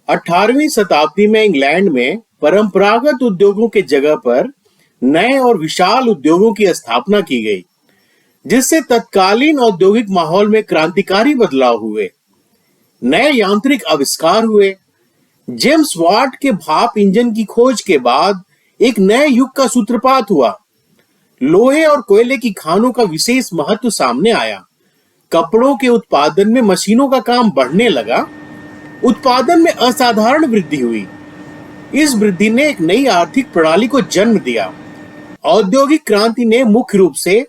18वीं शताब्दी में इंग्लैंड में परंपरागत उद्योगों के जगह पर नए और विशाल उद्योगों की स्थापना की गई, जिससे तत्कालीन औद्योगिक माहौल में क्रांतिकारी बदलाव हुए। नए यांत्रिक आविष्कार हुए। जेम्स वाट के भाप इंजन की खोज के बाद एक नए युग का सूत्रपात हुआ। लोहे और कोयले की खानों का विशेष महत्व सामने आया। कपड़ों के उत्पादन में मशीनों का काम बढ़ने लगा। उत्पादन में असाधारण वृद्धि हुई। इस वृद्धि ने एक नई आर्थिक प्रणाली को जन्म दिया। औद्योगिक क्रांति ने मुख्य रूप से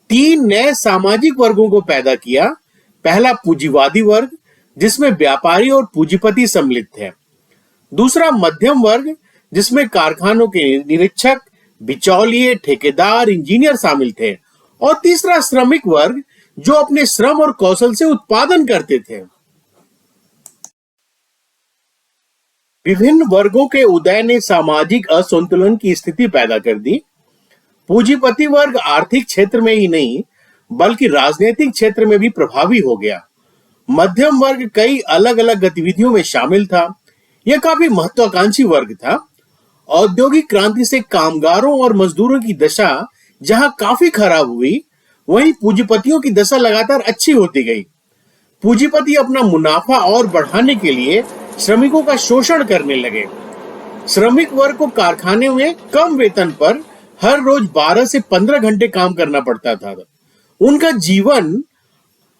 3 नए सामाजिक वर्गों को पैदा किया। पहला पूंजीवादी वर्ग, जिसमें व्यापारी और पूंजीपति सम्मिलित थे। दूसरा मध्यम वर्ग, जिसमें कारखानों के निरीक्षक, बिचौलिए, ठेकेदार, इंजीनियर शामिल थे। और तीसरा श्रमिक वर्ग, जो अपने श्रम और कौशल से उत्पादन करते थे। विभिन्न वर्गों के उदय ने सामाजिक असंतुलन की स्थिति पैदा कर दी। पूंजीपति वर्ग आर्थिक क्षेत्र में ही नहीं, बल्कि राजनीतिक क्षेत्र में भी प्रभावी हो गया। मध्यम वर्ग कई अलग अलग गतिविधियों में शामिल था। यह काफी महत्वाकांक्षी वर्ग था। औद्योगिक क्रांति से कामगारों और मजदूरों की दशा जहां काफी खराब हुई, वहीं पूंजीपतियों की दशा लगातार अच्छी होती गई। पूंजीपति अपना मुनाफा और बढ़ाने के लिए श्रमिकों का शोषण करने लगे। श्रमिक वर्ग को कारखाने में कम वेतन पर हर रोज 12 से 15 घंटे काम करना पड़ता था। उनका जीवन,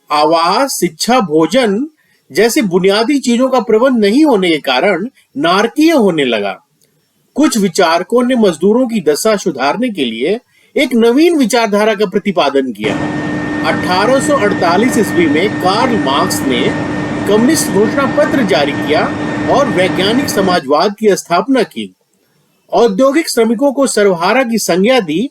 आवास, शिक्षा, भोजन जैसे बुनियादी चीजों का प्रबंध नहीं होने के कारण नारकीय होने लगा। कुछ विचारकों ने मजदूरों की दशा सुधारने के लिए एक नवीन विचारधारा का प्रतिपादन किया। 1848 ईस्वी में कार्ल मार्क्स ने कम्युनिस्ट घोषणा पत्र जारी किया और वैज्ञानिक समाजवाद की स्थापना की। औद्योगिक श्रमिकों को सर्वहारा की संज्ञा दी,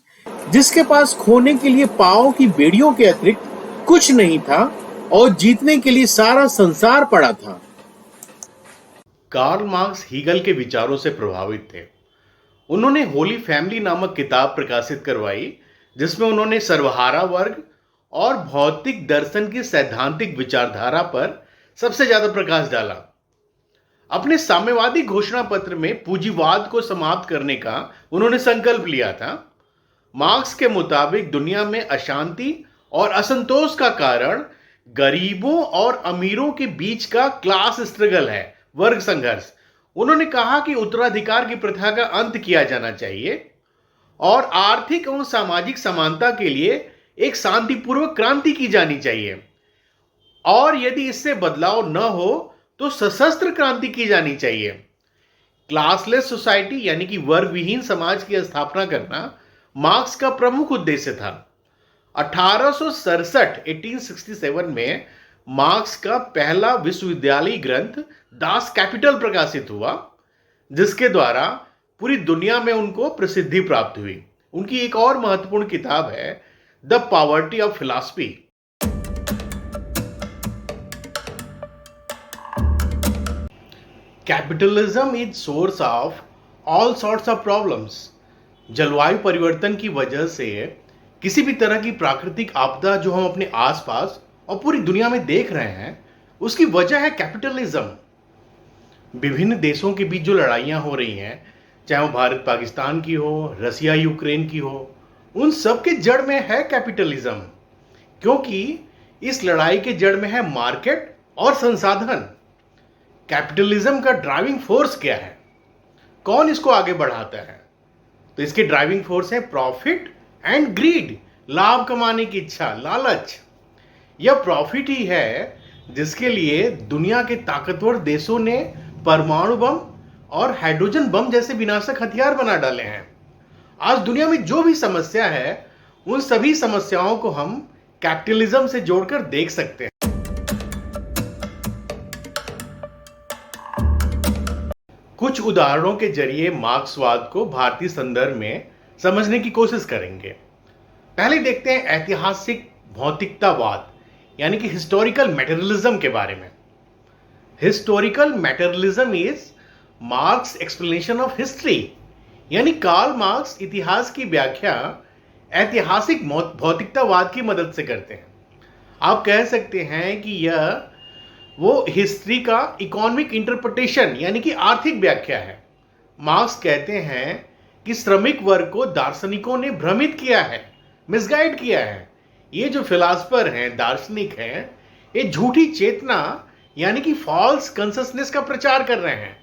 जिसके पास खोने के लिए पांव की बेड़ियों के अतिरिक्त कुछ नहीं था और जीतने के लिए सारा संसार पड़ा था। कार्ल मार्क्स हीगल के विचारों से प्रभावित थे। उन्होंने होली फैमिली नामक किताब प्रकाशित करवाई, जिसमें उन्होंने सर्वहारा वर्ग और भौतिक दर्शन की सैद्धांतिक विचारधारा पर सबसे ज्यादा प्रकाश डाला। अपने साम्यवादी घोषणा पत्र में पूंजीवाद को समाप्त करने का उन्होंने संकल्प लिया था। मार्क्स के मुताबिक दुनिया में अशांति और असंतोष का कारण गरीबों और अमीरों के बीच का क्लास स्ट्रगल है, वर्ग संघर्ष। उन्होंने कहा कि उत्तराधिकार की प्रथा का अंत किया जाना चाहिए और आर्थिक एवं सामाजिक समानता के लिए एक शांतिपूर्वक क्रांति की जानी चाहिए, और यदि इससे बदलाव न हो तो सशस्त्र क्रांति की जानी चाहिए। क्लासलेस सोसाइटी यानी कि वर्ग विहीन समाज की स्थापना करना मार्क्स का प्रमुख उद्देश्य था। 1867 में मार्क्स का पहला विश्वविद्यालयी ग्रंथ दास कैपिटल प्रकाशित हुआ, जिसके द्वारा पूरी दुनिया में उनको प्रसिद्धि प्राप्त हुई। उनकी एक और महत्वपूर्ण किताब है the poverty of philosophy. Capitalism is source of all sorts of problems. जलवायु परिवर्तन की वजह से किसी भी तरह की प्राकृतिक आपदा जो हम अपने आसपास और पूरी दुनिया में देख रहे हैं, उसकी वजह है कैपिटलिज्म। विभिन्न देशों के बीच जो लड़ाइयाँ हो रही हैं, चाहे वो भारत पाकिस्तान की हो, रसिया यूक्रेन की हो, उन सब के जड़ में है कैपिटलिज्म, क्योंकि इस लड़ाई के जड़ में है मार्केट और संसाधन। कैपिटलिज्म का ड्राइविंग फोर्स क्या है? कौन इसको आगे बढ़ाता है? तो इसके ड्राइविंग फोर्स है प्रॉफिट एंड ग्रीड, लाभ कमाने की इच्छा, लालच। यह प्रॉफिट ही है जिसके लिए दुनिया के ताकतवर देशों ने परमाणु बम और हाइड्रोजन बम जैसे विनाशक हथियार बना डाले हैं। आज दुनिया में जो भी समस्या है, उन सभी समस्याओं को हम कैपिटलिज्म से जोड़कर देख सकते हैं। कुछ उदाहरणों के जरिए मार्क्सवाद को भारतीय संदर्भ में समझने की कोशिश करेंगे। पहले देखते हैं ऐतिहासिक भौतिकतावाद यानी कि हिस्टोरिकल मैटेरियलिज्म के बारे में। Historical materialism is Marx explanation of history, यानी कार्ल मार्क्स इतिहास की व्याख्या ऐतिहासिक भौतिकतावाद की मदद से करते हैं। आप कह सकते हैं कि यह वो हिस्ट्री का इकोनॉमिक इंटरप्रिटेशन यानी कि आर्थिक व्याख्या है। मार्क्स कहते हैं कि श्रमिक वर्ग को दार्शनिकों ने भ्रमित किया है, मिसगाइड किया है। ये जो फिलासफर हैं, दार्शनिक हैं, ये झूठी चेतना यानी कि फॉल्स कॉन्शसनेस का प्रचार कर रहे हैं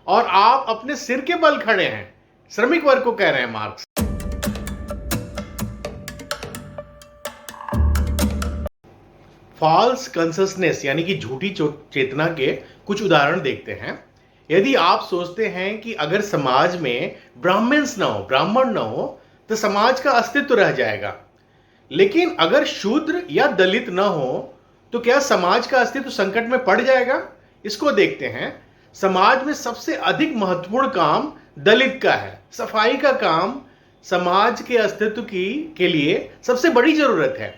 और आप अपने सिर के बल खड़े हैं, श्रमिक वर्ग को कह रहे हैं मार्क्स। फॉल्स कॉन्शसनेस यानी कि झूठी चेतना के कुछ उदाहरण देखते हैं। यदि आप सोचते हैं कि अगर समाज में ब्राह्मण न हो तो समाज का अस्तित्व रह जाएगा, लेकिन अगर शूद्र या दलित न हो तो क्या समाज का अस्तित्व संकट में पड़ जाएगा? इसको देखते हैं। समाज में सबसे अधिक महत्वपूर्ण काम दलित का है। सफाई का काम समाज के अस्तित्व के लिए सबसे बड़ी जरूरत है।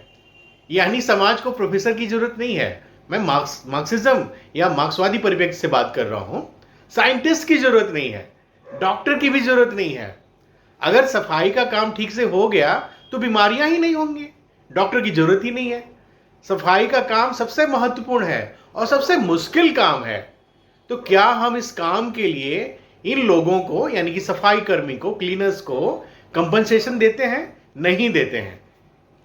यानी समाज को प्रोफेसर की जरूरत नहीं है। मैं मार्क्सिज्म या मार्क्सवादी परिप्रेक्ष्य से बात कर रहा हूं। साइंटिस्ट की जरूरत नहीं है, डॉक्टर की भी जरूरत नहीं है। अगर सफाई का काम ठीक से हो गया तो बीमारियां ही नहीं होंगी, डॉक्टर की जरूरत ही नहीं है। सफाई का काम सबसे महत्वपूर्ण है और सबसे मुश्किल काम है। तो क्या हम इस काम के लिए इन लोगों को यानी कि सफाई कर्मी को, क्लीनर्स को कंपनसेशन देते हैं? नहीं देते हैं।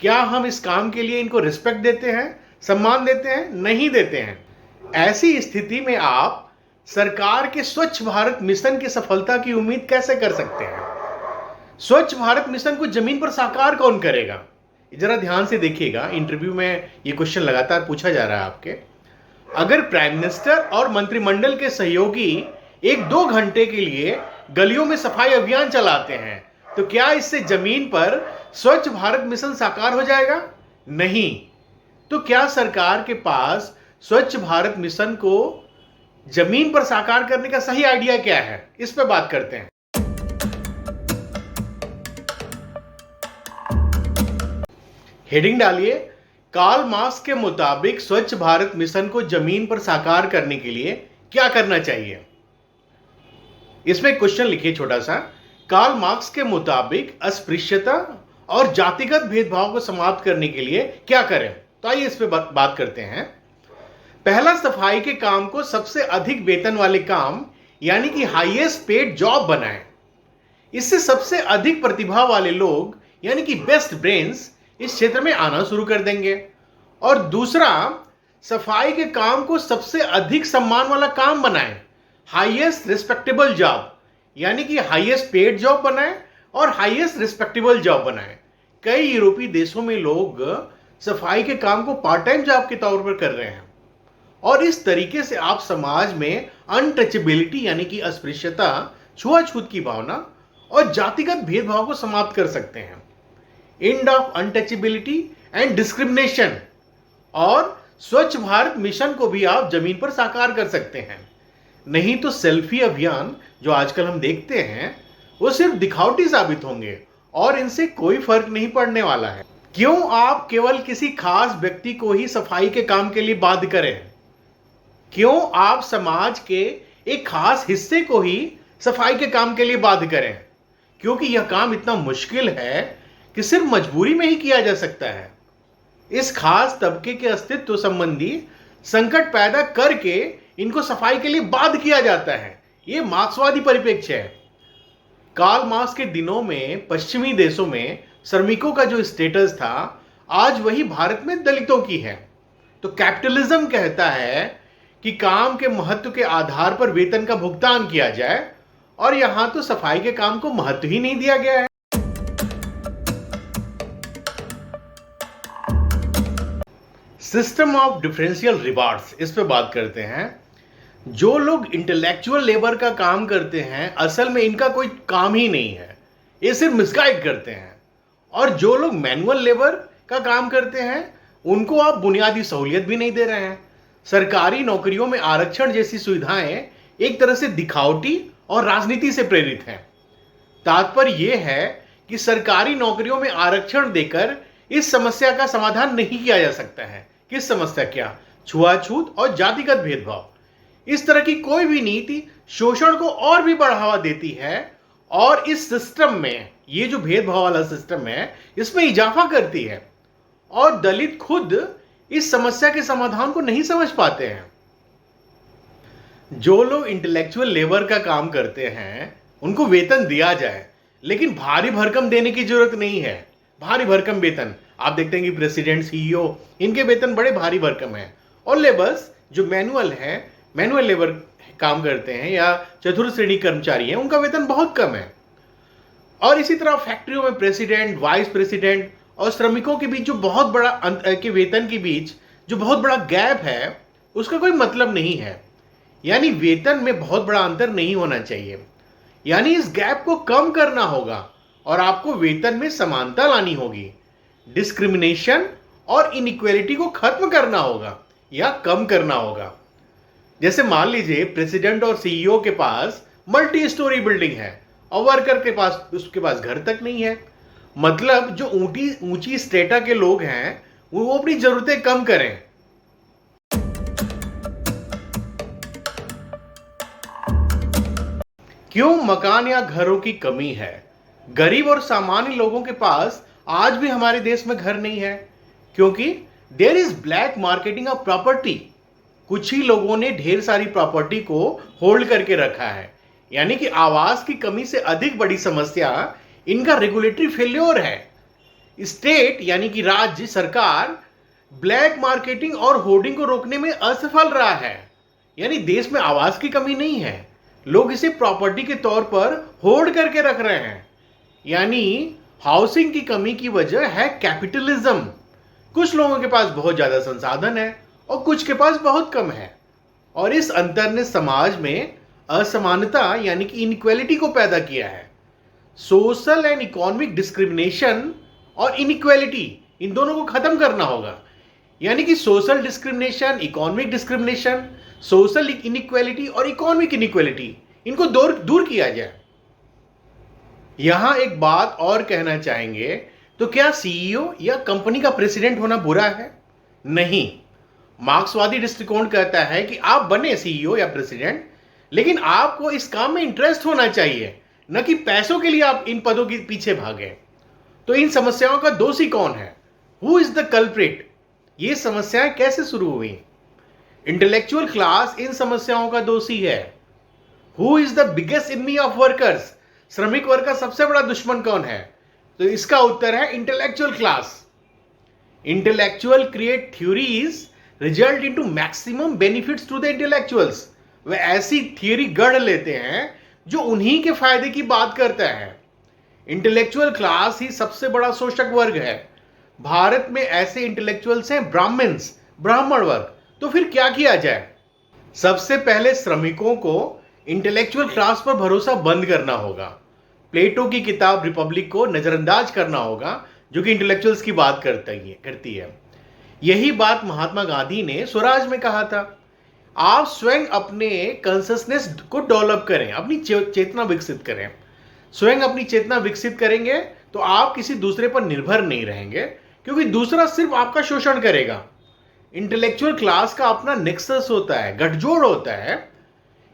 क्या हम इस काम के लिए इनको रिस्पेक्ट देते हैं, सम्मान देते हैं? नहीं देते हैं। ऐसी स्थिति में आप सरकार के स्वच्छ भारत मिशन की सफलता की उम्मीद कैसे कर सकते हैं? स्वच्छ भारत मिशन को जमीन पर साकार कौन करेगा? जरा ध्यान से देखिएगा, इंटरव्यू में ये क्वेश्चन लगातार पूछा जा रहा है आपके। अगर प्राइम मिनिस्टर और मंत्रिमंडल के सहयोगी 1-2 घंटे के लिए गलियों में सफाई अभियान चलाते हैं तो क्या इससे जमीन पर स्वच्छ भारत मिशन साकार हो जाएगा? नहीं। तो क्या सरकार के पास स्वच्छ भारत मिशन को जमीन पर साकार करने का सही आइडिया क्या है? इस पे बात करते हैं। हेडिंग डालिए, कार्ल मार्क्स के मुताबिक स्वच्छ भारत मिशन को जमीन पर साकार करने के लिए क्या करना चाहिए? इसमें क्वेश्चन लिखिए छोटा सा। कार्ल मार्क्स के मुताबिक अस्पृश्यता और जातिगत भेदभाव को समाप्त करने के लिए क्या करें? तो आइए इस पे बात करते हैं। पहला, सफाई के काम को सबसे अधिक वेतन वाले काम यानी कि हाईएस्ट पेड जॉब बनाएं। इससे सबसे अधिक प्रतिभा वाले लोग यानी कि बेस्ट ब्रेन्स इस क्षेत्र में आना शुरू कर देंगे। और दूसरा, सफाई के काम को सबसे अधिक सम्मान वाला काम बनाएं, हाईएस्ट रिस्पेक्टेबल जॉब यानी कि हाईएस्ट पेड जॉब बनाएं और हाईएस्ट रिस्पेक्टेबल जॉब बनाएं। कई यूरोपीय देशों में लोग सफाई के काम को पार्ट टाइम जॉब के तौर पर कर रहे हैं और इस तरीके से आप समाज में अनटचेबिलिटी यानी कि अस्पृश्यता, छुआछूत की भावना और जातिगत भेदभाव को समाप्त कर सकते हैं। End of untouchability and discrimination और स्वच्छ भारत मिशन को भी आप जमीन पर साकार कर सकते हैं। नहीं तो सेल्फी अभियान जो आजकल हम देखते हैं वो सिर्फ दिखावटी साबित होंगे और इनसे कोई फर्क नहीं पड़ने वाला है। क्यों आप केवल किसी खास व्यक्ति को ही सफाई के काम के लिए बाध्य करें? क्यों आप समाज के एक खास हिस्से को ही सफाई के काम के लिए बाध्य करें? क्योंकि यह काम इतना मुश्किल है कि सिर्फ मजबूरी में ही किया जा सकता है। इस खास तबके के अस्तित्व संबंधी संकट पैदा करके इनको सफाई के लिए बाध्य किया जाता है। यह मार्क्सवादी परिप्रेक्ष्य है। कार्ल मार्क्स के दिनों में पश्चिमी देशों में श्रमिकों का जो स्टेटस था आज वही भारत में दलितों की है। तो कैपिटलिज्म कहता है कि काम के महत्व के आधार पर वेतन का भुगतान किया जाए और यहां तो सफाई के काम को महत्व ही नहीं दिया गया है। सिस्टम ऑफ डिफरेंशियल रिवार्ड्स, इस पे बात करते हैं। जो लोग इंटेलेक्चुअल लेबर का काम करते हैं असल में इनका कोई काम ही नहीं है, ये सिर्फ मिसगाइड करते हैं। और जो लोग मैनुअल लेबर का काम करते हैं उनको आप बुनियादी सहूलियत भी नहीं दे रहे हैं। सरकारी नौकरियों में आरक्षण जैसी सुविधाएं एक तरह से दिखावटी और राजनीति से प्रेरित हैं। तात्पर्य यह है कि सरकारी नौकरियों में आरक्षण देकर इस समस्या का समाधान नहीं किया जा सकता है। किस समस्या? क्या? छुआछूत और जातिगत भेदभाव। इस तरह की कोई भी नीति शोषण को और भी बढ़ावा देती है और इस सिस्टम में, ये जो भेदभाव वाला सिस्टम है, इसमें इजाफा करती है। और दलित खुद इस समस्या के समाधान को नहीं समझ पाते हैं। जो लोग इंटेलेक्चुअल लेबर का काम करते हैं उनको वेतन दिया जाए, लेकिन भारी भरकम देने की जरूरत नहीं है। भारी भरकम वेतन आप देखते हैं कि प्रेसिडेंट, सीईओ, इनके वेतन बड़े भारी भरकम हैं, और लेबर्स जो मैनुअल लेबर काम करते हैं या चतुर्थ श्रेणी कर्मचारी हैं, उनका वेतन बहुत कम है। और इसी तरह फैक्ट्रियों में प्रेसिडेंट, वाइस प्रेसिडेंट और श्रमिकों के बीच जो बहुत बड़ा के वेतन के बीच जो बहुत बड़ा गैप है, उसका कोई मतलब नहीं है। यानी वेतन में बहुत बड़ा अंतर नहीं होना चाहिए। यानी इस गैप को कम करना होगा और आपको वेतन में समानता लानी होगी। डिस्क्रिमिनेशन और इनइक्वालिटी को खत्म करना होगा या कम करना होगा। जैसे मान लीजिए प्रेसिडेंट और सीईओ के पास मल्टी स्टोरी बिल्डिंग है और वर्कर के पास उसके पास घर तक नहीं है। मतलब जो ऊंची स्टेटा के लोग हैं वो अपनी जरूरतें कम करें। क्यों मकान या घरों की कमी है? गरीब और सामान्य लोगों के पास आज भी हमारे देश में घर नहीं है, क्योंकि there is black marketing of property. कुछ ही लोगों ने ढेर सारी प्रॉपर्टी को होल्ड करके रखा है। यानी कि आवास की कमी से अधिक बड़ी समस्या इनका रेगुलेटरी फेल्योर है। स्टेट यानी कि राज्य सरकार ब्लैक मार्केटिंग और होर्डिंग को रोकने में असफल रहा है। यानी देश में आवास की कमी नहीं है, लोग इसे प्रॉपर्टी के तौर पर होल्ड करके रख रहे हैं। यानी हाउसिंग की कमी की वजह है कैपिटलिज्म। कुछ लोगों के पास बहुत ज्यादा संसाधन है और कुछ के पास बहुत कम है, और इस अंतर ने समाज में असमानता यानी कि इनइक्वालिटी को पैदा किया है। सोशल एंड इकोनॉमिक डिस्क्रिमिनेशन और इनइक्वालिटी, इन दोनों को खत्म करना होगा। यानी कि social discrimination, economic discrimination, social inequality और इकोनॉमिक इनइक्वालिटी, इनको दूर किया जाए। यहां एक बात और कहना चाहेंगे, तो क्या सीईओ या कंपनी का प्रेसिडेंट होना बुरा है? नहीं। मार्क्सवादी दृष्टिकोण कहता है कि आप बने सीईओ या प्रेसिडेंट, लेकिन आपको इस काम में इंटरेस्ट होना चाहिए, न कि पैसों के लिए आप इन पदों के पीछे भागे। तो इन समस्याओं का दोषी कौन है? Who is the culprit? ये समस्याएं कैसे शुरू हुई? इंटेलेक्चुअल क्लास इन समस्याओं का दोषी है। Who is the biggest enemy of workers? श्रमिक वर्ग का सबसे बड़ा दुश्मन कौन है? तो इसका उत्तर है intellectual class. Intellectual create theories result into maximum benefits to the intellectuals. वे ऐसी थियरी गढ़ लेते हैं जो उन्हीं के फायदे की बात करता है। इंटेलेक्चुअल क्लास ही सबसे बड़ा शोषक वर्ग है। भारत में ऐसे इंटेलेक्चुअल्स हैं ब्राह्मण्स, ब्राह्मण वर्ग। तो फिर क्या किया जाए? सबसे पहले श्रमिकों को इंटेलेक्चुअल क्लास पर भरोसा बंद करना होगा। प्लेटो की किताब रिपब्लिक को नजरअंदाज करना होगा, जो कि इंटेलेक्चुअल्स की बात करती है। यही बात महात्मा गांधी ने स्वराज में कहा था। आप स्वयं अपने कॉन्शियसनेस को डेवलप करें, अपनी चेतना विकसित करें। स्वयं अपनी चेतना विकसित करेंगे तो आप किसी दूसरे पर निर्भर नहीं रहेंगे, क्योंकि दूसरा सिर्फ आपका शोषण करेगा। इंटेलेक्चुअल क्लास का अपना नेक्सस होता है, गठजोड़ होता है।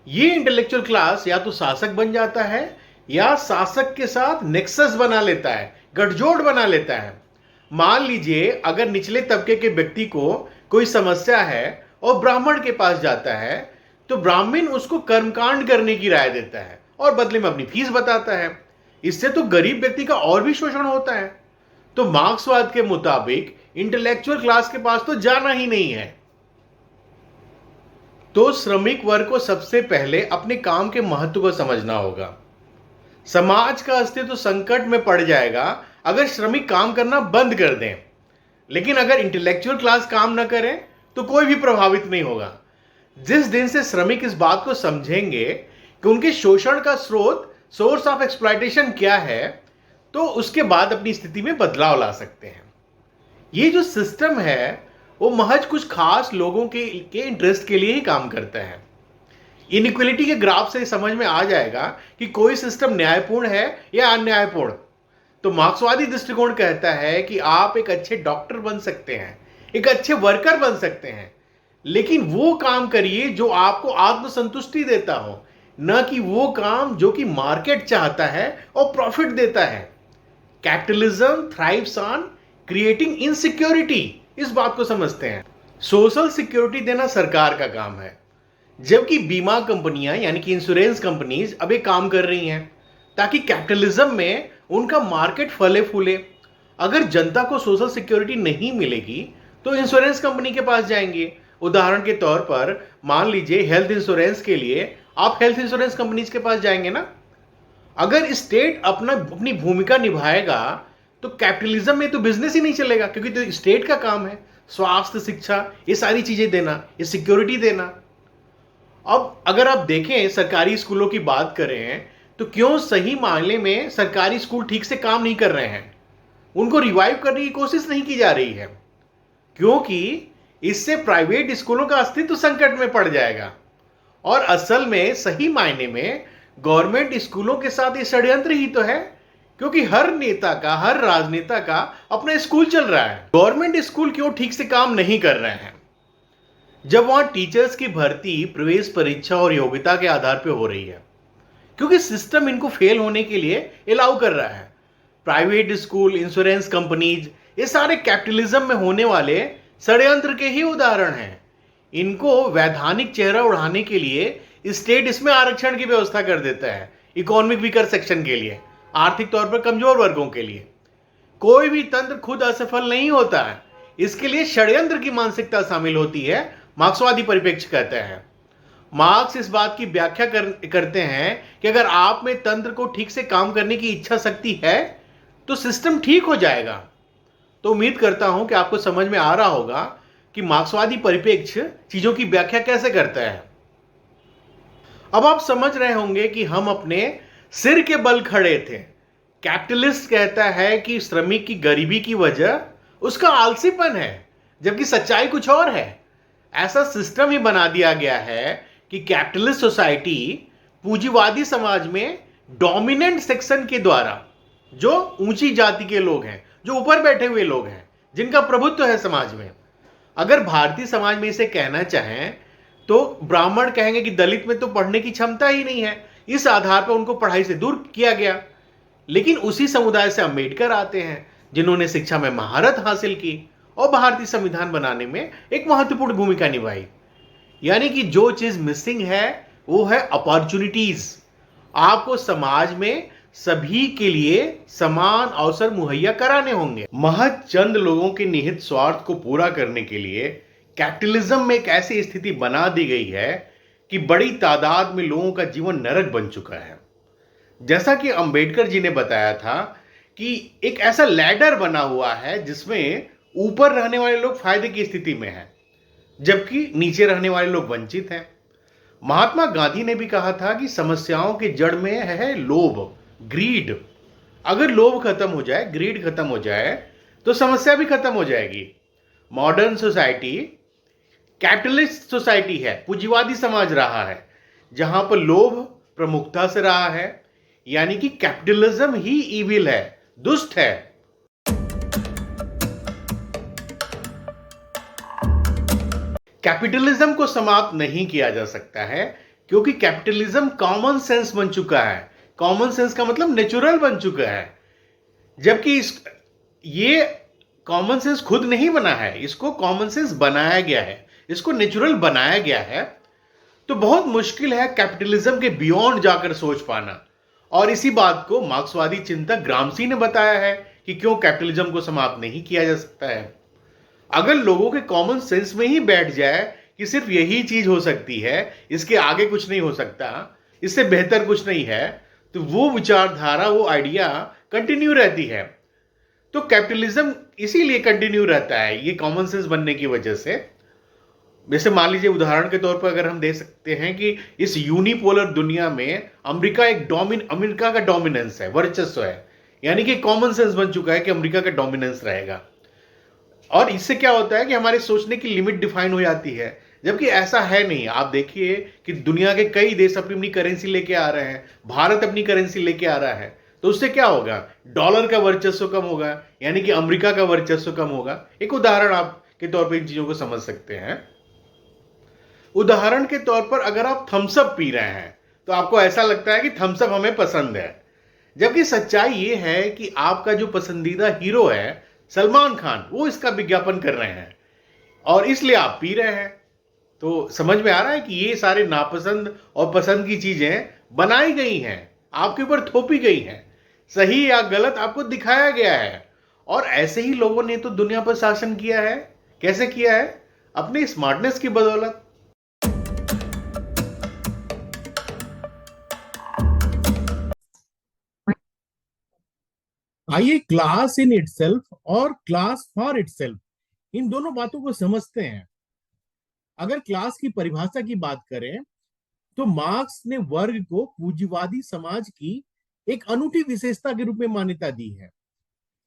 ये इंटेलेक्चुअल क्लास या तो शासक बन जाता है या शासक के साथ नेक्सस बना लेता है, गठजोड़ बना लेता है। मान लीजिए अगर निचले तबके के व्यक्ति को कोई समस्या है और ब्राह्मण के पास जाता है, तो ब्राह्मण उसको कर्मकांड करने की राय देता है और बदले में अपनी फीस बताता है। इससे तो गरीब व्यक्ति का और भी शोषण होता है। तो मार्क्सवाद के मुताबिक इंटेलेक्चुअल क्लास के पास तो जाना ही नहीं है। तो श्रमिक वर्ग को सबसे पहले अपने काम के महत्व को समझना होगा। समाज का अस्तित्व संकट में पड़ जाएगा अगर श्रमिक काम करना बंद कर दें, लेकिन अगर इंटेलेक्चुअल क्लास काम न करें तो कोई भी प्रभावित नहीं होगा। जिस दिन से श्रमिक इस बात को समझेंगे कि उनके शोषण का सोर्स ऑफ एक्सप्लॉयटेशन क्या है, तो उसके बाद अपनी स्थिति में बदलाव ला सकते हैं। ये जो सिस्टम है वो महज कुछ खास लोगों के इंटरेस्ट के लिए ही काम करता है। इनइक्वालिटी के ग्राफ से समझ में आ जाएगा कि कोई सिस्टम न्यायपूर्ण है या अन्यायपूर्ण। तो मार्क्सवादी दृष्टिकोण कहता है कि आप एक अच्छे डॉक्टर बन सकते हैं, एक अच्छे वर्कर बन सकते हैं, लेकिन वो काम करिए जो आपको आत्मसंतुष्टि देता हो, न कि वो काम जो कि मार्केट चाहता है और प्रॉफिट देता है। Capitalism thrives on creating insecurity, इस बात को समझते हैं। सोशल सिक्योरिटी देना सरकार का काम है। जबकि बीमा कंपनियां यानी कि इंश्योरेंस कंपनीज अब एक काम कर रही हैं ताकि कैपिटलिज्म में उनका मार्केट फले फूले। अगर जनता को सोशल सिक्योरिटी नहीं मिलेगी तो इंश्योरेंस कंपनी के पास जाएंगे। उदाहरण के तौर पर मान लीजिए हेल्थ इंश्योरेंस के लिए आप हेल्थ इंश्योरेंस कंपनीज के पास जाएंगे ना। अगर स्टेट अपनी भूमिका निभाएगा तो कैपिटलिज्म में तो बिजनेस ही नहीं चलेगा, क्योंकि तो स्टेट का काम है स्वास्थ्य, शिक्षा, ये सारी चीजें देना, ये सिक्योरिटी देना। अब अगर आप देखें सरकारी स्कूलों की बात करें तो क्यों सही मामले में सरकारी स्कूल ठीक से काम नहीं कर रहे हैं, उनको रिवाइव करने की कोशिश नहीं की जा रही है, क्योंकि इससे प्राइवेट स्कूलों का अस्तित्व संकट में पड़ जाएगा। और असल में सही मायने में गवर्नमेंट स्कूलों के साथ ये षड्यंत्र ही तो है, क्योंकि हर नेता का, हर राजनेता का अपना स्कूल चल रहा है। गवर्नमेंट स्कूल क्यों ठीक से काम नहीं कर रहे हैं? जब वहां टीचर्स की भर्ती प्रवेश परीक्षा और योग्यता के आधार पर हो रही है, क्योंकि सिस्टम इनको फेल होने के लिए अलाउ कर रहा है। प्राइवेट स्कूल, इंश्योरेंस कंपनीज, ये सारे कैपिटलिज्म में होने वाले षड्यंत्र के ही उदाहरण हैं। इनको वैधानिक चेहरा उड़ाने के लिए स्टेट इसमें आरक्षण की व्यवस्था कर देता है, इकोनॉमिक वीकर सेक्शन के लिए, आर्थिक तौर पर कमजोर वर्गों के लिए। कोई भी तंत्र खुद असफल नहीं होता है, इसके लिए षड्यंत्र की मानसिकता शामिल होती है, मार्क्सवादी परिप्रेक्ष्य कहता है। मार्क्स इस बात की व्याख्या करते हैं कि अगर आप में तंत्र को ठीक से काम करने की इच्छा शक्ति है तो सिस्टम ठीक हो जाएगा। तो उम्मीद करता हूं कि आपको समझ में आ रहा होगा कि मार्क्सवादी परिप्रेक्ष्य चीजों की व्याख्या कैसे करता है। अब आप समझ रहे होंगे कि हम अपने सिर के बल खड़े थे। कैपिटलिस्ट कहता है कि श्रमिक की गरीबी की वजह उसका आलसीपन है, जबकि सच्चाई कुछ और है। ऐसा सिस्टम ही बना दिया गया है कि कैपिटलिस्ट सोसाइटी पूंजीवादी समाज में डोमिनेंट सेक्शन के द्वारा, जो ऊंची जाति के लोग हैं, जो ऊपर बैठे हुए लोग हैं, जिनका प्रभुत्व है समाज में, अगर भारतीय समाज में इसे कहना चाहें तो ब्राह्मण कहेंगे कि दलित में तो पढ़ने की क्षमता ही नहीं है, इस आधार पर उनको पढ़ाई से दूर किया गया। लेकिन उसी समुदाय से अंबेडकर आते हैं जिन्होंने शिक्षा में महारत हासिल की और भारतीय संविधान बनाने में एक महत्वपूर्ण भूमिका निभाई। यानी कि जो चीज मिसिंग है वो है अपॉर्चुनिटीज। आपको समाज में सभी के लिए समान अवसर मुहैया कराने होंगे। महज चंद लोगों के निहित स्वार्थ को पूरा करने के लिए कैपिटलिज्म में एक ऐसी स्थिति बना दी गई है कि बड़ी तादाद में लोगों का जीवन नरक बन चुका है। जैसा कि अंबेडकर जी ने बताया था कि एक ऐसा लैडर बना हुआ है जिसमें ऊपर रहने वाले लोग फायदे की स्थिति में हैं, जबकि नीचे रहने वाले लोग वंचित हैं। महात्मा गांधी ने भी कहा था कि समस्याओं के जड़ में है लोभ, ग्रीड। अगर लोभ खत्म हो जाए, ग्रीड खत्म हो जाए तो समस्या भी खत्म हो जाएगी। मॉडर्न सोसाइटी कैपिटलिस्ट सोसाइटी है, पूंजीवादी समाज रहा है, जहां पर लोभ प्रमुखता से रहा है। यानी कि कैपिटलिज्म ही इविल है, दुष्ट है। कैपिटलिज्म को समाप्त नहीं किया जा सकता है, क्योंकि कैपिटलिज्म कॉमन सेंस बन चुका है। कॉमन सेंस का मतलब नेचुरल बन चुका है, जबकि ये कॉमन सेंस खुद नहीं बना है, इसको कॉमन सेंस बनाया गया है, इसको नेचुरल बनाया गया है। तो बहुत मुश्किल है कैपिटलिज्म के बियॉन्ड जाकर सोच पाना। और इसी बात को मार्क्सवादी चिंतक ग्रामसी ने बताया है कि क्यों कैपिटलिज्म को समाप्त नहीं किया जा सकता है। अगर लोगों के कॉमन सेंस में ही बैठ जाए कि सिर्फ यही चीज हो सकती है, इसके आगे कुछ नहीं हो सकता, इससे बेहतर कुछ नहीं है, तो वो विचारधारा, वो आइडिया कंटिन्यू रहती है। तो कैपिटलिज्म इसीलिए कंटिन्यू रहता है, ये कॉमन सेंस बनने की वजह से। जैसे मान लीजिए उदाहरण के तौर पर अगर हम देख सकते हैं कि इस यूनिपोलर दुनिया में अमेरिका का डोमिनेंस है, वर्चस्व है। यानी कि कॉमन सेंस बन चुका है कि अमेरिका का डोमिनेंस रहेगा। और इससे क्या होता है कि हमारे सोचने की लिमिट डिफाइन हो जाती है, जबकि ऐसा है नहीं। आप देखिए कि दुनिया के कई देश अपनी अपनी करेंसी लेके आ रहे हैं, भारत अपनी करेंसी लेके आ रहा है, तो उससे क्या होगा? डॉलर का वर्चस्व कम होगा, यानी कि अमेरिका का वर्चस्व कम होगा। एक उदाहरण आप के तौर पर इन चीजों को समझ सकते हैं। उदाहरण के तौर पर अगर आप थम्स अप पी रहे हैं तो आपको ऐसा लगता है कि थम्स अप हमें पसंद है, जबकि सच्चाई यह है कि आपका जो पसंदीदा हीरो है सलमान खान, वो इसका विज्ञापन कर रहे हैं और इसलिए आप पी रहे हैं। तो समझ में आ रहा है कि ये सारे नापसंद और पसंद की चीजें बनाई गई हैं, आपके ऊपर थोपी गई हैं, सही या गलत आपको दिखाया गया है। और ऐसे ही लोगों ने तो दुनिया पर शासन किया है। कैसे किया है? अपनी स्मार्टनेस की बदौलत। आइए क्लास इन इटसेल्फ और क्लास फॉर इटसेल्फ, इन दोनों बातों को समझते हैं। अगर क्लास की परिभाषा की बात करें तो मार्क्स ने वर्ग को पूंजीवादी समाज की एक अनूठी विशेषता के रूप में मान्यता दी है।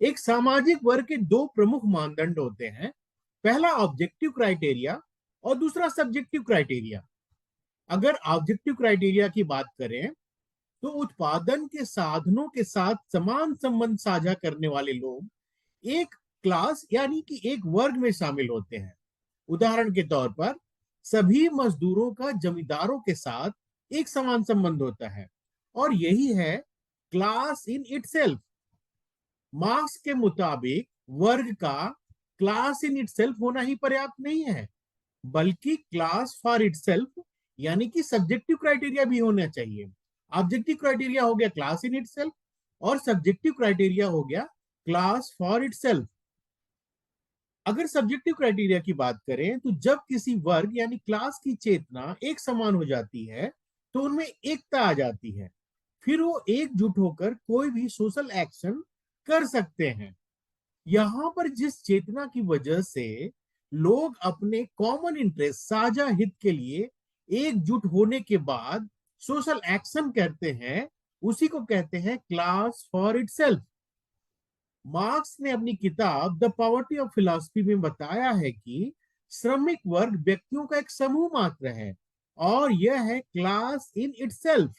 एक सामाजिक वर्ग के दो प्रमुख मानदंड होते हैं, पहला ऑब्जेक्टिव क्राइटेरिया और दूसरा सब्जेक्टिव क्राइटेरिया। अगर ऑब्जेक्टिव क्राइटेरिया की बात करें तो उत्पादन के साधनों के साथ समान संबंध साझा करने वाले लोग एक क्लास यानी कि एक वर्ग में शामिल होते हैं। उदाहरण के तौर पर सभी मजदूरों का जमींदारों के साथ एक समान संबंध होता है और यही है क्लास इन इटसेल्फ। मार्क्स के मुताबिक वर्ग का क्लास इन इटसेल्फ होना ही पर्याप्त नहीं है, बल्कि क्लास फॉर इटसेल्फ यानी कि सब्जेक्टिव क्राइटेरिया भी होना चाहिए। ऑब्जेक्टिव क्राइटेरिया हो गया क्लास इन इटसेल्फ और सब्जेक्टिव क्राइटेरिया हो गया क्लास फॉर इटसेल्फ। अगर सब्जेक्टिव क्राइटेरिया की बात करें तो जब किसी वर्ग यानी क्लास की चेतना एक समान हो जाती है तो उनमें एकता आ जाती है, फिर वो एकजुट होकर कोई भी सोशल एक्शन कर सकते हैं। यहां पर जिस चेतना की वजह से लोग अपने कॉमन इंटरेस्ट साझा हित के लिए एकजुट होने के बाद सोशल एक्शन करते हैं, उसी को कहते हैं क्लास फॉर इटसेल्फ। मार्क्स ने अपनी किताब द पॉवर्टी ऑफ फिलॉसफी में बताया है कि श्रमिक वर्ग व्यक्तियों का एक समूह मात्र है और यह है क्लास इन इटसेल्फ।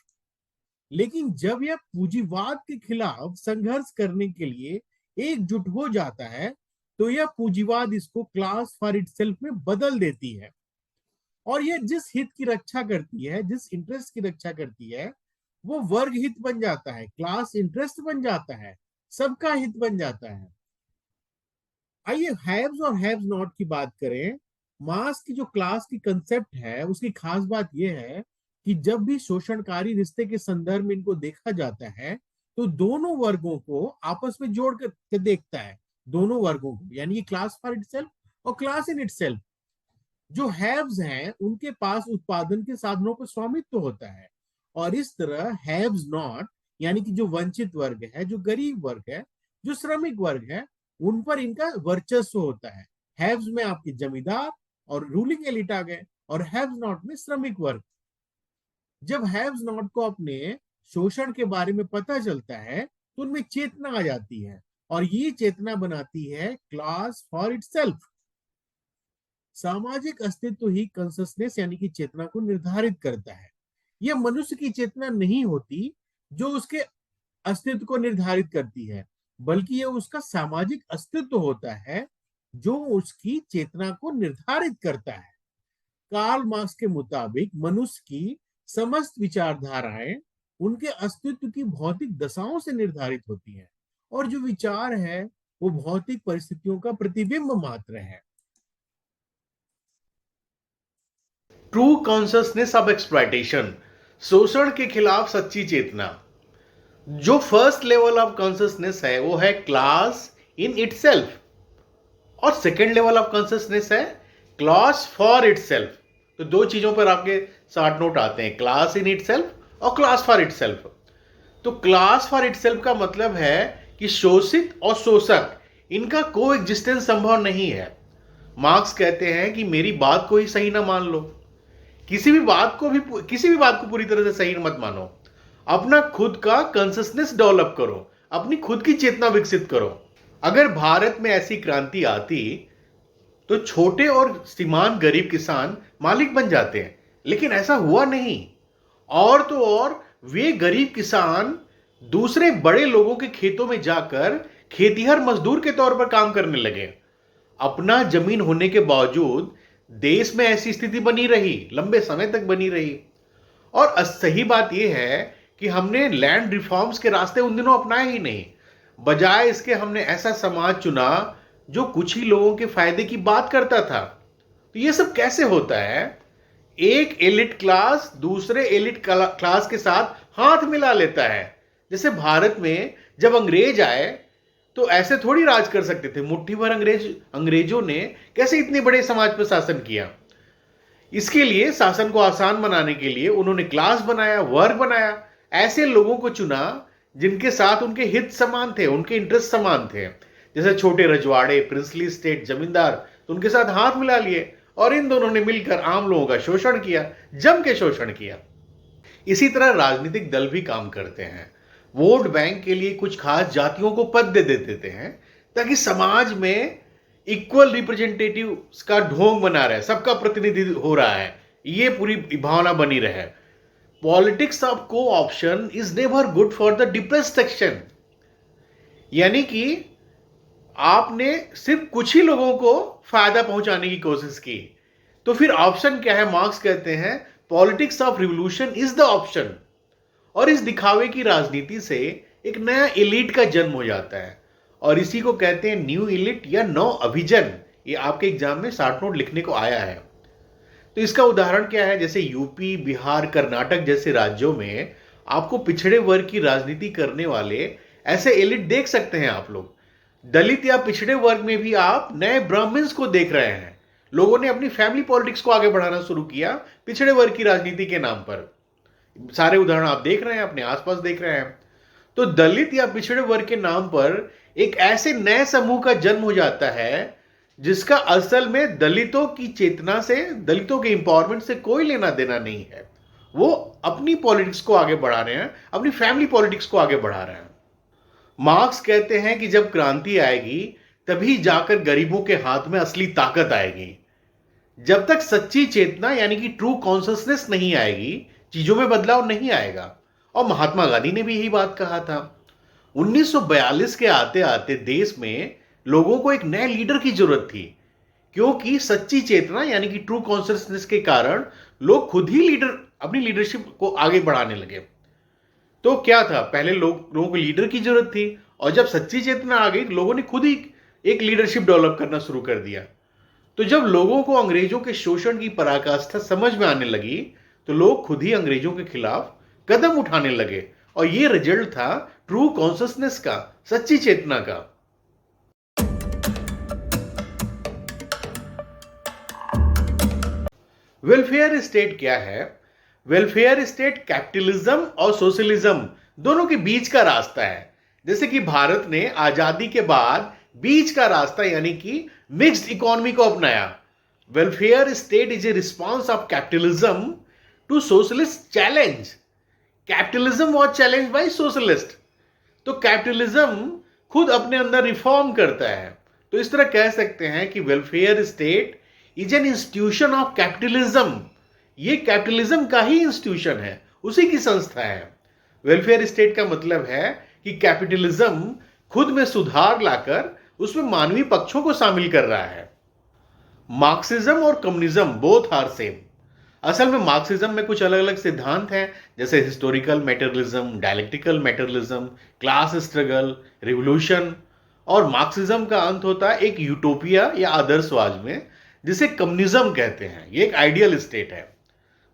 लेकिन जब यह पूंजीवाद के खिलाफ संघर्ष करने के लिए एकजुट हो जाता है तो यह पूंजीवाद इसको क्लास फॉर इटसेल्फ में बदल देती है और यह जिस हित की रक्षा करती है, जिस इंटरेस्ट की रक्षा करती है, वो वर्ग हित बन जाता है, क्लास इंटरेस्ट बन जाता है, सबका हित बन जाता है। आइए हैव्स और हैव्स नॉट की बात करें। मार्क्स की जो क्लास की कंसेप्ट है उसकी खास बात यह है कि जब भी शोषणकारी रिश्ते के संदर्भ में इनको देखा जाता है तो दोनों वर्गों को आपस में जोड़ कर देखता है, दोनों वर्गों को, यानी कि क्लास फॉर इटसेल्फ और क्लास इन इटसेल्फ। जो हैव्स हैं उनके पास उत्पादन के साधनों पर स्वामित्व होता है और इस तरह हैव्स नॉट यानी कि जो वंचित वर्ग है, जो गरीब वर्ग है, जो श्रमिक वर्ग है, उन पर इनका वर्चस्व होता है। हैव्स में आपके जमींदार और रूलिंग एलिट आ गए और हैव्स नॉट में श्रमिक वर्ग। जब हैव्स नॉट को अपने शोषण के बारे में पता चलता है तो उनमें चेतना आ जाती है और ये चेतना बनाती है क्लास फॉर इटसेल्फ। सामाजिक अस्तित्व ही कंससनेस यानी कि चेतना को निर्धारित करता है। यह मनुष्य की चेतना नहीं होती जो उसके अस्तित्व को निर्धारित करती है, बल्कि यह उसका सामाजिक अस्तित्व होता है जो उसकी चेतना को निर्धारित करता है। कार्ल मार्क्स के मुताबिक मनुष्य की समस्त विचारधाराएं उनके अस्तित्व की भौतिक दशाओं से निर्धारित होती हैं और जो विचार है वो भौतिक परिस्थितियों का प्रतिबिंब मात्र है। ट्रू कॉन्शियसनेस ऑफ एक्सप्लॉयटेशन, शोषण के खिलाफ सच्ची चेतना। जो फर्स्ट लेवल ऑफ कॉन्शियसनेस है वो है क्लास इन इटसेल्फ और सेकेंड लेवल ऑफ कॉन्शियसनेस है क्लास फॉर इटसेल्फ। तो दो चीजों पर आपके साथ नोट आते हैं, क्लास इन इटसेल्फ और क्लास फॉर इटसेल्फ। तो क्लास फॉर इटसेल्फ का मतलब है कि शोषित और शोषक इनका को एग्जिस्टेंस संभव नहीं है। मार्क्स कहते हैं कि मेरी बात को ही सही ना मान लो, किसी भी बात को पूरी तरह से सही मत मानो। अपना खुद का कॉन्शियसनेस डेवलप करो, अपनी खुद की चेतना विकसित करो। अगर भारत में ऐसी क्रांति आती तो छोटे और सीमांत गरीब किसान मालिक बन जाते हैं, लेकिन ऐसा हुआ नहीं। और तो और वे गरीब किसान दूसरे बड़े लोगों के खेतों में जाकर खेतीहर मजदूर के तौर पर काम करने लगे। अपना जमीन होने के बावजूद देश में ऐसी स्थिति बनी रही, लंबे समय तक बनी रही। और सही बात यह है कि हमने लैंड रिफॉर्म्स के रास्ते उन दिनों अपनाए ही नहीं, बजाय इसके हमने ऐसा समाज चुना जो कुछ ही लोगों के फायदे की बात करता था। तो यह सब कैसे होता है? एक एलिट क्लास दूसरे एलिट क्लास के साथ हाथ मिला लेता है। जैसे भारत में जब अंग्रेज आए तो ऐसे थोड़ी राज कर सकते थे। मुट्ठी भर अंग्रेजों ने कैसे इतने बड़े समाज पर शासन किया। इसके लिए शासन को आसान बनाने के लिए उन्होंने क्लास बनाया, वर्ग बनाया, ऐसे लोगों को चुना जिनके साथ उनके हित समान थे, उनके इंटरेस्ट समान थे। जैसे छोटे रजवाड़े, प्रिंसली स्टेट, जमींदार, तो उनके साथ हाथ मिला लिए और इन दोनों ने मिलकर आम लोगों का शोषण किया, जम के शोषण किया। इसी तरह राजनीतिक दल भी काम करते हैं। वोट बैंक के लिए कुछ खास जातियों को पद दे देते हैं ताकि समाज में इक्वल रिप्रेजेंटेटिव का ढोंग बना रहे, सबका प्रतिनिधित्व हो रहा है, ये पूरी भावना बनी रहे। पॉलिटिक्स ऑफ को option is never good for the depressed section. यानी कि आपने सिर्फ कुछ ही लोगों को फायदा पहुंचाने की कोशिश की, तो फिर ऑप्शन क्या है? मार्क्स कहते हैं politics of revolution is the option. और इस दिखावे की राजनीति से एक नया एलिट का जन्म हो जाता है और इसी को कहते हैं न्यू एलिट या नव अभिजन। ये आपके एग्जाम में शॉर्ट नोट लिखने को आया है। तो इसका उदाहरण क्या है? जैसे यूपी, बिहार, कर्नाटक जैसे राज्यों में आपको पिछड़े वर्ग की राजनीति करने वाले ऐसे एलिट देख सकते हैं आप लोग। दलित या पिछड़े वर्ग में भी आप नए ब्राह्मण्स को देख रहे हैं। लोगों ने अपनी फैमिली पॉलिटिक्स को आगे बढ़ाना शुरू किया पिछड़े वर्ग की राजनीति के नाम पर। सारे उदाहरण आप देख रहे हैं, अपने आसपास देख रहे हैं। तो दलित या पिछड़े वर्ग के नाम पर एक ऐसे नए समूह का जन्म हो जाता है जिसका असल में दलितों की चेतना से, दलितों के इंपावरमेंट से कोई लेना देना नहीं है। वो अपनी पॉलिटिक्स को आगे बढ़ा रहे हैं, अपनी फैमिली पॉलिटिक्स को आगे बढ़ा रहे हैं। मार्क्स कहते हैं कि जब क्रांति आएगी तभी जाकर गरीबों के हाथ में असली ताकत आएगी। जब तक सच्ची चेतना यानी कि ट्रू कॉन्शियसनेस नहीं आएगी, चीजों में बदलाव नहीं आएगा। और महात्मा गांधी ने भी यही बात कहा था। 1942 के आते आते देश में लोगों को एक नए लीडर की जरूरत थी, क्योंकि सच्ची चेतना यानी कि ट्रू कॉन्शियसनेस के कारण लोग खुद ही अपनी लीडरशिप को आगे बढ़ाने लगे। तो क्या था? पहले लोगों को लीडर की जरूरत थी और जब सच्ची चेतना आ गई, लोगों ने खुद ही एक लीडरशिप डेवलप करना शुरू कर दिया। तो जब लोगों को अंग्रेजों के शोषण की पराकाष्ठा समझ में आने लगी, तो लोग खुद ही अंग्रेजों के खिलाफ कदम उठाने लगे और ये रिजल्ट था ट्रू कॉन्शियसनेस का, सच्ची चेतना का। वेलफेयर स्टेट क्या है? वेलफेयर स्टेट कैपिटलिज्म और सोशलिज्म दोनों के बीच का रास्ता है। जैसे कि भारत ने आजादी के बाद बीच का रास्ता यानी कि मिक्स्ड इकोनॉमी को अपनाया। Welfare state is a response of capitalism to socialist challenge. Capitalism was challenge by socialist. तो कैपिटलिज्म खुद अपने अंदर रिफॉर्म करता है। तो इस तरह कह सकते हैं कि welfare state is an institution of capitalism. ये कैपिटलिज्म का ही इंस्टीट्यूशन है, उसी की संस्था है। वेलफेयर स्टेट का मतलब है कि कैपिटलिज्म खुद में सुधार लाकर उसमें मानवीय पक्षों को शामिल कर रहा है। मार्क्सिज्म और कम्युनिज्म बोथ आर सेम। असल में मार्क्सिज्म में कुछ अलग अलग सिद्धांत हैं, जैसे historical materialism, dialectical materialism, class struggle, revolution. और मार्क्सिज्म का अंत होता है एक यूटोपिया या आदर्शवाद में, जिसे कम्युनिज्म कहते हैं। ये एक आइडियल स्टेट है।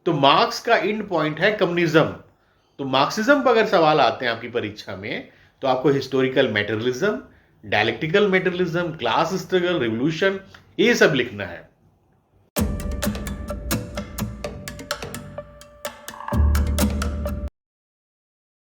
तो मार्क्स का एंड पॉइंट है कम्युनिज्म। तो मार्क्सिज्म पर अगर सवाल आते हैं आपकी परीक्षा में, तो आपको historical materialism, dialectical materialism, class struggle, revolution, ये सब लिखना है।